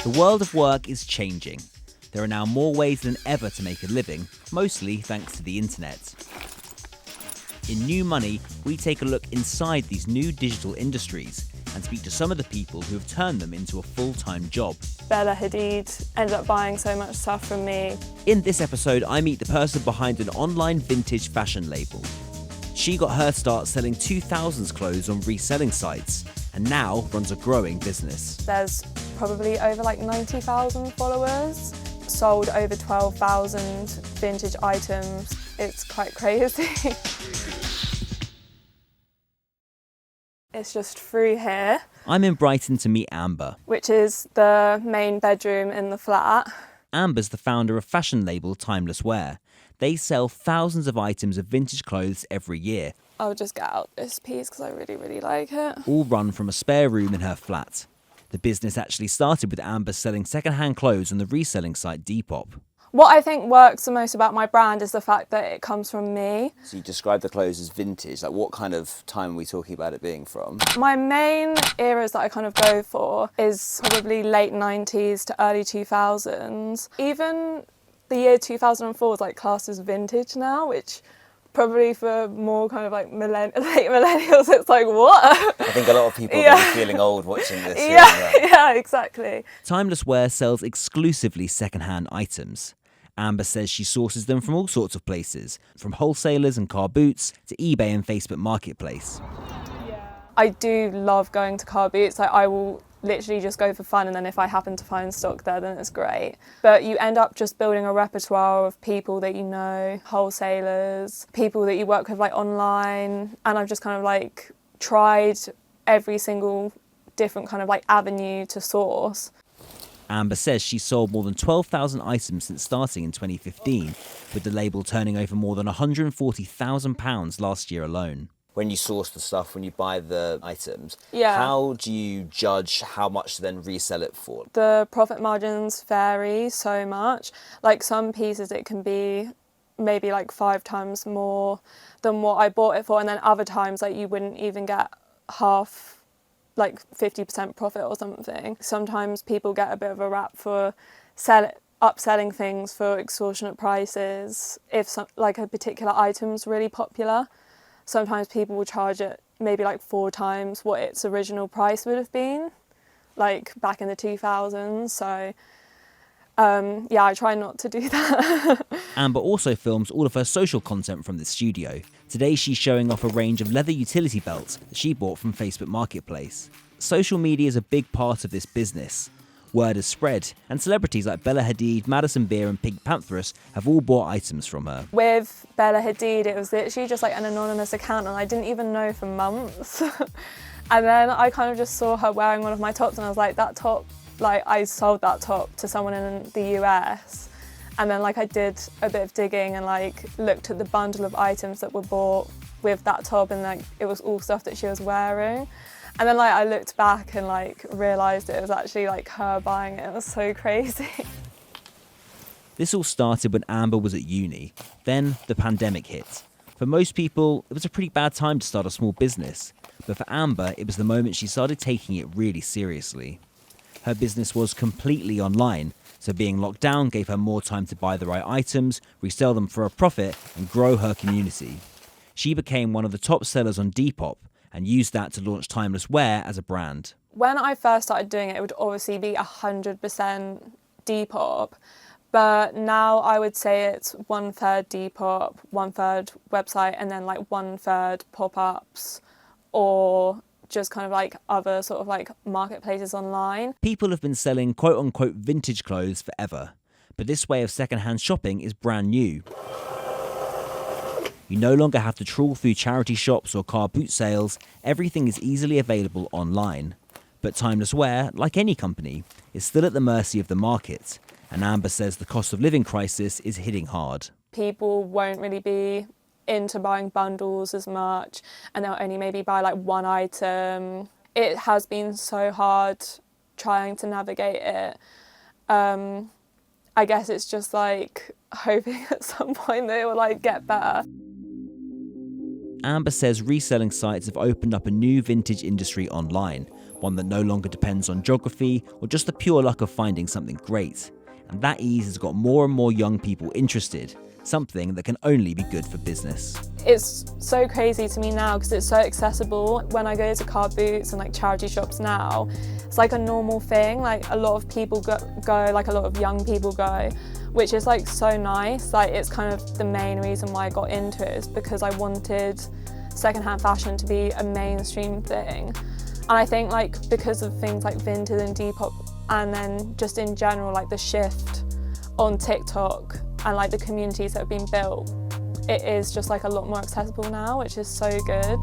The world of work is changing. There are now more ways than ever to make a living, mostly thanks to the internet. In New Money, we take a look inside these new digital industries and speak to some of the people who have turned them into a full-time job. Bella Hadid ended up buying so much stuff from me. In this episode, I meet the person behind an online vintage fashion label. She got her start selling 2000s clothes on reselling sites and now runs a growing business. There's probably over 90,000 followers, sold over 12,000 vintage items. It's quite crazy. It's just through here. I'm in Brighton to meet Amber. Which is the main bedroom in the flat. Amber's the founder of fashion label Timeless Wear. They sell thousands of items of vintage clothes every year. I'll just get out this piece because I really, really like it. All run from a spare room in her flat. The business actually started with Amber selling secondhand clothes on the reselling site Depop. What I think works the most about my brand is the fact that it comes from me. So you describe the clothes as vintage. What kind of time are we talking about it being from? My main eras that I kind of go for is probably late 90s to early 2000s. Even the year 2004 is classed as vintage now, which probably for more kind of late millennials, it's what? I think a lot of people are going to be feeling old watching this. Yeah, exactly. Timeless Wear sells exclusively secondhand items. Amber says she sources them from all sorts of places, from wholesalers and car boots to eBay and Facebook Marketplace. I do love going to car boots. I will literally just go for fun, and then if I happen to find stock there, then it's great. But you end up just building a repertoire of people that you know, wholesalers, people that you work with online, and I've just kind of tried every single different kind of avenue to source. Amber says she sold more than 12,000 items since starting in 2015, with the label turning over more than £140,000 last year alone. When you source the stuff, when you buy the items, Yeah. How do you judge how much to then resell it for? The profit margins vary so much. Some pieces it can be maybe 5 times more than what I bought it for, and then other times you wouldn't even get half, 50% profit or something. Sometimes people get a bit of a rap for upselling things for extortionate prices. If a particular item's really popular, sometimes people will charge it maybe 4 times what its original price would have been, back in the 2000s. So, I try not to do that. Amber also films all of her social content from the studio. Today she's showing off a range of leather utility belts that she bought from Facebook Marketplace. Social media is a big part of this business. Word has spread, and celebrities like Bella Hadid, Madison Beer and Pink Pantheress have all bought items from her. With Bella Hadid, it was literally just an anonymous account, and I didn't even know for months. And then I kind of just saw her wearing one of my tops, and I was like, that top, I sold that top to someone in the US. And then I did a bit of digging and looked at the bundle of items that were bought with that top, and it was all stuff that she was wearing. And then I looked back and realised it was actually her buying it. It was so crazy. This all started when Amber was at uni. Then the pandemic hit. For most people, it was a pretty bad time to start a small business. But for Amber, it was the moment she started taking it really seriously. Her business was completely online, so being locked down gave her more time to buy the right items, resell them for a profit, and grow her community. She became one of the top sellers on Depop and used that to launch Timeless Wear as a brand. When I first started doing it, it would obviously be 100% Depop. But now I would say it's 1/3 Depop, 1/3 website, and then 1/3 pop-ups or just kind of other sort of marketplaces online. People have been selling quote-unquote vintage clothes forever, but this way of second-hand shopping is brand new. You no longer have to trawl through charity shops or car boot sales. Everything is easily available online. But Timeless Wear, like any company, is still at the mercy of the market, and Amber says the cost of living crisis is hitting hard. People won't really be into buying bundles as much, and they'll only maybe buy one item. It has been so hard trying to navigate it. I guess it's just hoping at some point that it will get better. Amber says reselling sites have opened up a new vintage industry online, one that no longer depends on geography or just the pure luck of finding something great. And that ease has got more and more young people interested, something that can only be good for business. It's so crazy to me now because it's so accessible. When I go to car boots and like charity shops now, it's like a normal thing. Like a lot of people go, like a lot of young people go, which is like so nice. Like it's kind of the main reason why I got into it, is because I wanted secondhand fashion to be a mainstream thing. And I think like because of things like Vinted and Depop, and then just in general like the shift on TikTok and like the communities that have been built, it is just like a lot more accessible now, which is so good.